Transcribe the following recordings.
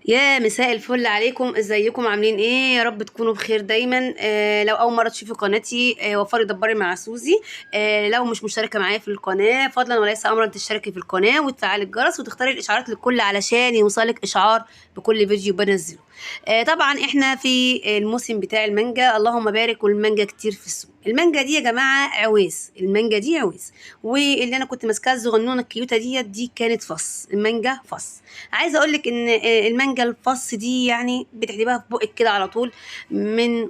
يا مساء الفل عليكم، ازيكم عاملين ايه؟ يا رب تكونوا بخير دايما. لو اول مره تشوفي قناتي وفري دبري مع سوزي. لو مش مشتركه معايا في القناه فضلا وليس امرا تشتركي في القناه وتفعلي الجرس وتختاري الاشعارات للكل علشان يوصلك اشعار بكل فيديو بنزله. طبعا احنا في الموسم بتاع المانجا، اللهم بارك، والمانجا كتير في السوق. المانجا دي يا جماعه عويس، المانجا دي عويس. واللي انا كنت ماسكاها الصغنونه الكيوته دي كانت فص، المانجا فص. عايزه اقول لك ان المانجا الفص دي يعني بتحسبيها في بقك كده على طول، من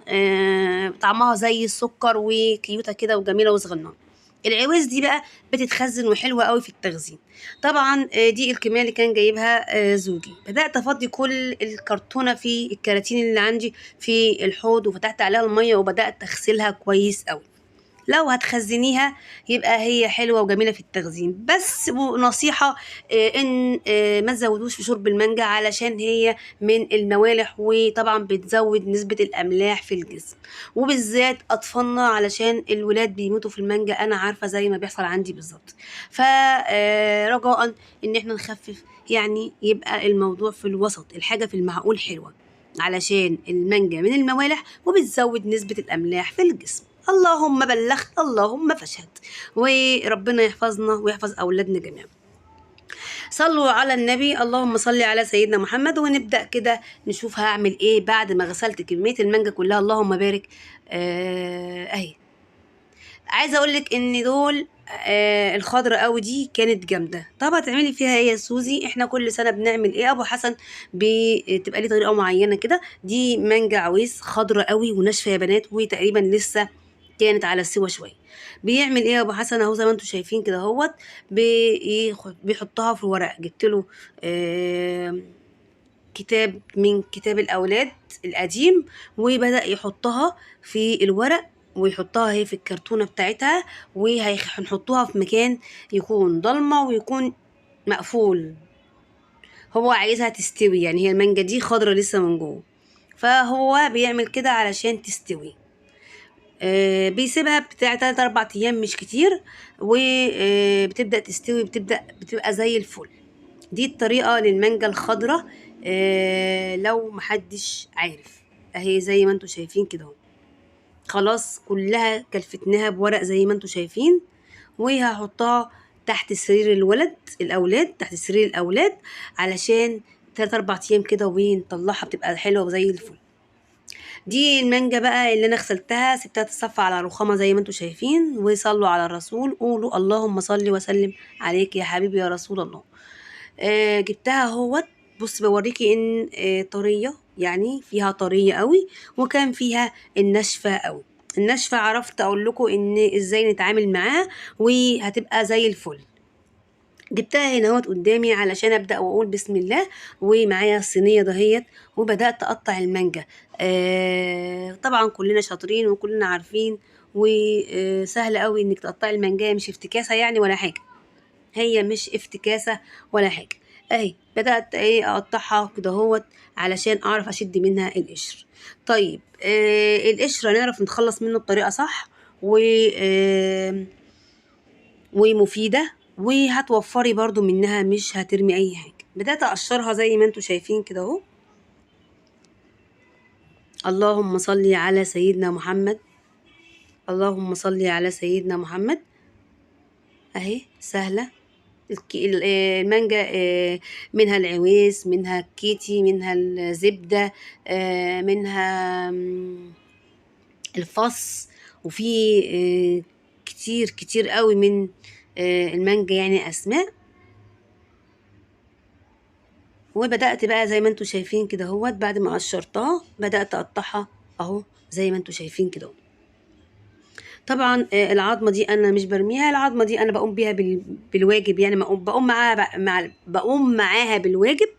طعمها زي السكر وكيوته كده وجميله وصغننه. العويس دي بقى بتتخزن وحلوه قوي في التخزين. طبعا دي الكميه اللي كان جايبها زوجي. بدات افضي كل الكرتونه في الكراتين اللي عندي في الحوض، وفتحت عليها الميه وبدات اغسلها كويس قوي. لو هتخزنيها يبقى هي حلوه وجميله في التخزين. بس نصيحه، ان ما تزودوش في شرب المانجا علشان هي من الموالح، وطبعا بتزود نسبه الاملاح في الجسم، وبالذات اطفالنا علشان الولاد بيموتوا في المانجا. انا عارفه زي ما بيحصل عندي بالظبط. فرجاء ان احنا نخفف، يعني يبقى الموضوع في الوسط، الحاجه في المعقول حلوه، علشان المانجا من الموالح وبتزود نسبة الأملاح في الجسم. اللهم بلغت اللهم فاشهد، وربنا يحفظنا ويحفظ أولادنا جميعا. صلوا على النبي، اللهم صل على سيدنا محمد. ونبدأ كده نشوف هعمل ايه بعد ما غسلت كمية المانجا كلها، اللهم بارك. اهي. عايزه اقول لك ان دول الخضرة قوي دي كانت جامده. طب هتعملي فيها ايه يا سوزي؟ احنا كل سنه بنعمل ايه؟ ابو حسن بتبقى ليه طريقه معينه كده. دي مانجا عويس خضرة قوي وناشفه يا بنات، وتقريبا لسه كانت على السوا شويه. بيعمل ايه يا ابو حسن؟ اهو زي ما انتم شايفين كده اهوت. بيحطها في ورق. جبت له كتاب من كتاب الأولاد القديم، وبدأ يحطها في الورق، ويحطها هي في الكرتونة بتاعتها، وهنحطوها في مكان يكون ضلمة ويكون مقفول. هو عايزها تستوي، يعني هي المانجا دي خضرة لسه من جوه، فهو بيعمل كده علشان تستوي. بيسيبها بتاع 3 4 أيام، مش كتير، وبتبدأ تستوي، بتبقى زي الفل. دي الطريقة للمانجا الخضراء. لو محدش عارف، اهي زي ما انتوا شايفين كده اهو. خلاص كلها كلفتناها بورق زي ما انتوا شايفين، وهحطها تحت سرير الاولاد، تحت سرير الاولاد، علشان 3 4 أيام كده ونطلعها بتبقى حلوة وزي الفل. دي المانجا بقى اللي انا غسلتها، سبتها تتصفى على رخامة زي ما انتوا شايفين. وصلوا على الرسول، قولوا اللهم صل وسلم عليك يا حبيبي يا رسول الله. جبتها اهوت. بص بوريكي ان طريه، يعني فيها طريه قوي، وكان فيها الناشفه قوي. الناشفه عرفت اقول لكم ان ازاي نتعامل معاه، وهتبقى زي الفل. جبتها هنا اهوت قدامي علشان ابدا واقول بسم الله. ومعايا الصينيه دهيت، وبدات اقطع المانجا. طبعا كلنا شاطرين وكلنا عارفين، وسهل قوي انك تقطعي المانجا، مش افتكاسه يعني ولا حاجه. هي مش افتكاسة ولا حاجة. اهي بدأت ايه اقطعها كده اهوت علشان اعرف اشد منها القشر. طيب القشر هنعرف نتخلص منه بطريقة صح ومفيدة، وهتوفري برضو منها، مش هترمي اي حاجة. بدأت اقشرها زي ما انتوا شايفين كده اهو. اللهم صل على سيدنا محمد، اللهم صل على سيدنا محمد. اهي سهلة. المانجا منها العويس، منها الكيتي، منها الزبدة، منها الفص. وفي كتير كتير قوي من المانجا، يعني أسماء. وبدأت بقى زي ما انتوا شايفين كده اهوت، بعد ما قشرتها بدأت أقطعها اهو زي ما انتوا شايفين كده اهو. طبعا العظمه دي انا مش برميها، العظمه دي انا بقوم بيها بالواجب، يعني بقوم معاها بقوم معاها بالواجب.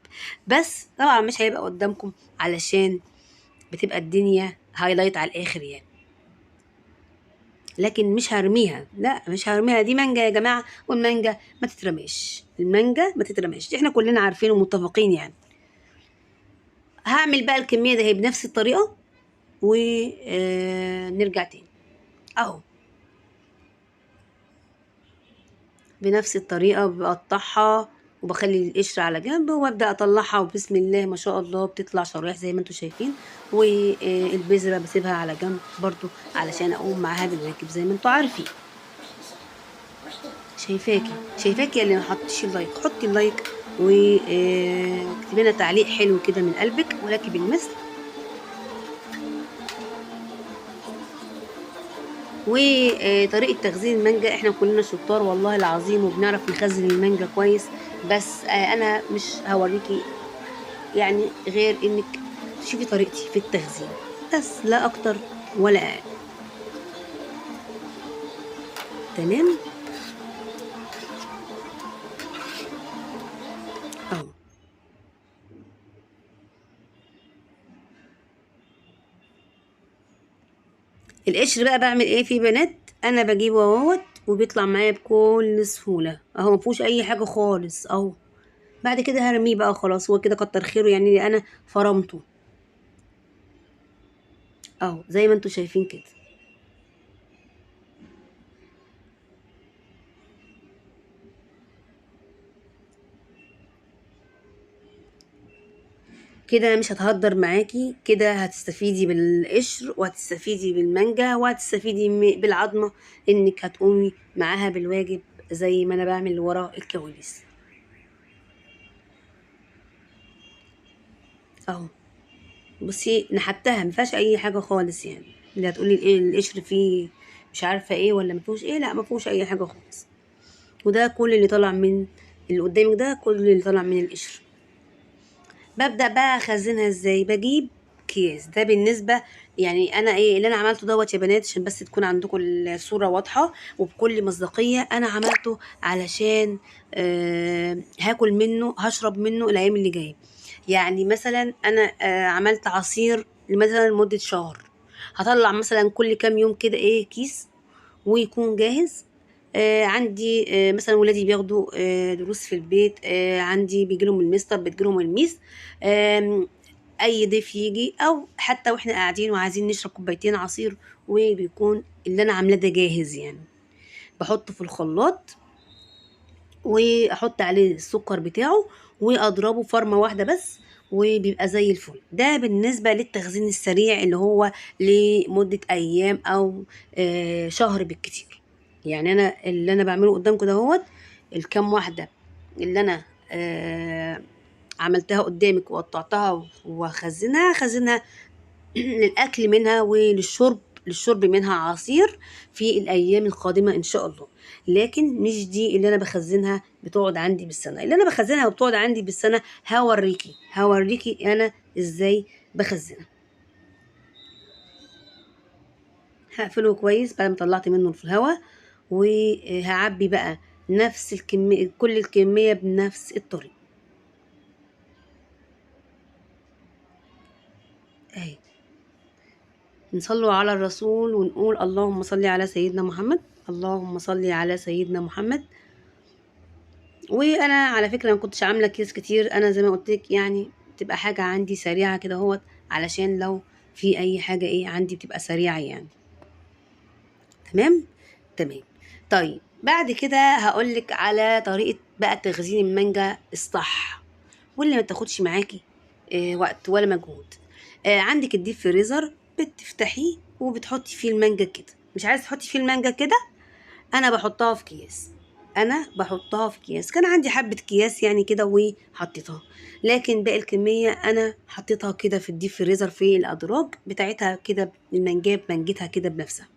بس طبعا مش هيبقى قدامكم علشان بتبقى الدنيا هايلايت على الاخر يعني. لكن مش هرميها، لا مش هرميها، دي مانجا يا جماعه، والمانجا ما تترميش، المانجا ما تترميش، دي احنا كلنا عارفين ومتفقين يعني. هعمل بقى الكميه ده هي بنفس الطريقه، ونرجع تاني اهو. بنفس الطريقة بقطعها وبخلي القشر على جنب وابدا اطلعها، وبسم الله ما شاء الله بتطلع شرايح زي ما انتم شايفين. والبذره بسيبها على جنب برضو علشان اقوم معاها بالواجب زي ما انتم عارفين. شايفاكي اللي ما حطيتش اللايك، حطي اللايك واكتبي لنا تعليق حلو كده من قلبك، ولك بالمثل. وطريقه تخزين المانجا احنا كلنا شطار والله العظيم وبنعرف نخزن المانجا كويس، بس انا مش هوريكي يعني غير انك تشوفي طريقتي في التخزين بس، لا اكتر ولا اقل. تمام اهو. القشر بقى بعمل ايه فيه بنات؟ انا بجيبه اهوت وبيطلع معايا بكل سهوله اهو، مفيهوش اي حاجه خالص اهو. بعد كده هرميه بقى خلاص، هو كده كتر خيره يعني انا فرمته اهو زي ما انتوا شايفين كده. كده مش هتهدر معاكي، كده هتستفيدي بالقشر وهتستفيدي بالمانجا وهتستفيدي بالعظمه، انك هتقومي معاها بالواجب زي ما انا بعمل ورا الكواليس اهو. بصي نحتها مفيهاش اي حاجه خالص، يعني اللي هتقولي ايه القشر فيه مش عارفه ايه ولا مفيهوش ايه، لا مفيهوش اي حاجه خالص. وده كل اللي طالع من اللي قدامك، ده كل اللي طالع من القشر. ببدأ بقى اخزنها ازاي؟ بجيب اكياس، ده بالنسبة يعني انا ايه اللي انا عملته دوت يا بنات عشان بس تكون عندكم الصورة واضحة وبكل مصداقية. انا عملته علشان هاكل منه هشرب منه الايام اللي جاية. يعني مثلا انا عملت عصير مثلا لمدة شهر، هطلع مثلا كل كام يوم كده ايه كيس ويكون جاهز. عندي مثلا ولادي بياخدوا دروس في البيت، عندي بيجيلهم المستر بتجيلهم الميس، اي ضيف يجي او حتى واحنا قاعدين وعايزين نشرب كوبايتين عصير، وبيكون اللي انا عاملاه ده جاهز يعني. بحطه في الخلاط واحط عليه السكر بتاعه واضربه فرمه واحده بس، وبيبقى زي الفل. ده بالنسبه للتخزين السريع اللي هو لمده ايام او شهر بالكتير. يعني انا اللي انا بعمله قدامكم دهوت الكام واحده اللي انا عملتها قدامك وقطعتها وخزنها خزنها للأكل منها للشرب منها عصير في الأيام القادمة إن شاء الله. لكن مش دي اللي أنا بخزنها بتقعد عندي بالسنة. اللي أنا بخزنها وبتقعد عندي بالسنة هوريكي أنا إزاي بخزنها. هقفله كويس بعد ما طلعت منه في الهواء، وهعبي بقى نفس الكمية، كل الكمية بنفس الطريقة اهي. نصلوا على الرسول ونقول اللهم صل على سيدنا محمد، اللهم صل على سيدنا محمد. وانا على فكره ما كنتش عامله كيس كتير، انا زي ما قلت لك يعني تبقى حاجه عندي سريعه كده اهوت، علشان لو في اي حاجه ايه عندي بتبقى سريعه يعني. تمام تمام. طيب بعد كده هقول لك على طريقه بقى تخزين المانجا الصح، واللي ما تاخدش معاكي وقت ولا مجهود. عندك الديب فريزر، بتفتحيه وبتحطي فيه المانجا كده. مش عايزه تحطي فيه المانجا كده، انا بحطها في اكياس. كان عندي حبة اكياس يعني كده وحطيتها، لكن باقي الكمية انا حطيتها كده في الديب فريزر في الادراج بتاعتها كده، المانجا بمانجتها كده بنفسها.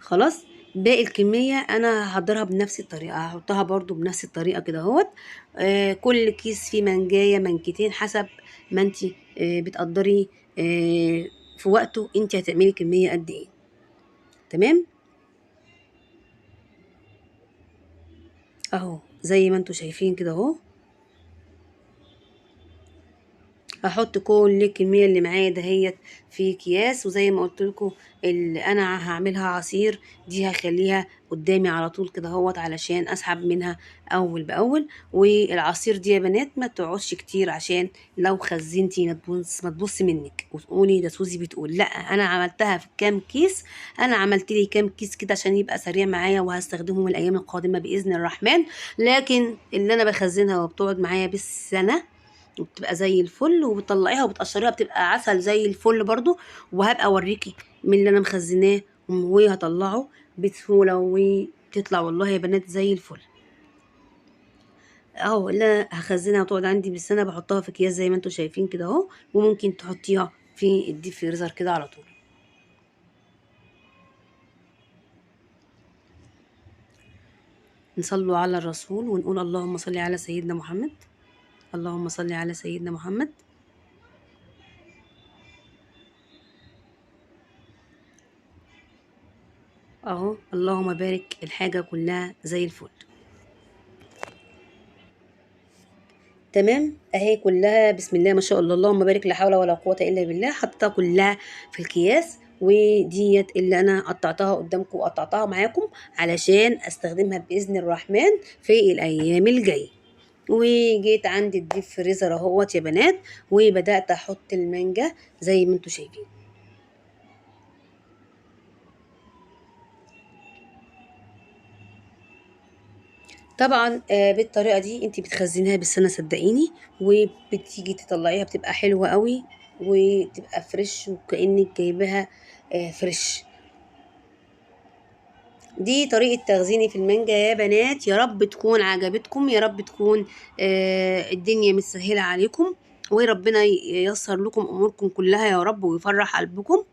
خلاص باقي الكمية انا هحضرها بنفس الطريقة، هحطها برضو بنفس الطريقة كده اهوت. كل كيس فيه منجاية منجتين حسب ما انتي بتقدري في وقته انتي هتعملي كمية قد ايه. تمام اهو زي ما انتوا شايفين كده اهو. هحط كل الكميه اللي معايا دهيت في اكياس، وزي ما قلت لكم اللي انا هعملها عصير دي هخليها قدامي على طول كده اهوت علشان اسحب منها اول باول. والعصير دي يا بنات ما تقعدش كتير، عشان لو خزنتي ما تبص منك وتقولي ده سوزي بتقول لا، انا عملتها في كام كيس. انا عملت لي كام كيس كده عشان يبقى سريع معايا، وهستخدمهم الايام القادمه باذن الرحمن. لكن اللي انا بخزنها وبتقعد معايا بالسنه وبتبقى زي الفل، وبتطلعيها وبتقشريها بتبقى عسل زي الفل برضو. وهبقى اوريكي من اللي انا مخزناه وهطلعه بسهوله، وتطلع والله يا بنات زي الفل اهو. اللي انا هخزنها وتقعد عندي بالسنه بحطها في اكياس زي ما انتم شايفين كده اهو. وممكن تحطيها في الديب فريزر كده على طول. نصلوا على الرسول ونقول اللهم صل على سيدنا محمد. اللهم صل على سيدنا محمد. اهو اللهم بارك، الحاجه كلها زي الفل. تمام اهي كلها بسم الله ما شاء الله اللهم بارك، لا حول ولا قوه الا بالله. حطيتها كلها في الكياس، وديت اللي انا قطعتها قدامكم وقطعتها معاكم علشان استخدمها باذن الرحمن في الايام الجايه. وجيت عند الديب فريزر اهوت يا بنات، وبدات احط المانجا زي ما انتم شايفين. طبعا بالطريقه دي انت بتخزنيها بالسنه صدقيني، وبتيجي تطلعيها بتبقى حلوه قوي، وتبقى فريش وكانك جايباها فريش. دي طريقه تخزيني في المانجا يا بنات، يا رب تكون عجبتكم، يا رب تكون الدنيا متسهله عليكم، وربنا ييسر لكم اموركم كلها يا رب ويفرح قلبكم.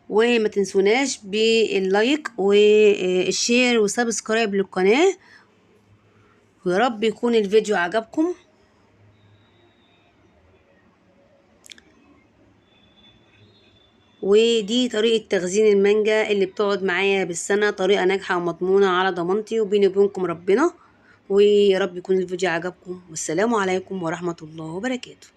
وما تنسوناش باللايك والشير وسبسكرايب للقناه. ويا رب يكون الفيديو عجبكم. ودي طريقة تخزين المانجا اللي بتقعد معايا بالسنة، طريقة ناجحة ومضمونة على ضمانتي وبيني وبينكم ربنا. ويا رب يكون الفيديو عجبكم، والسلام عليكم ورحمة الله وبركاته.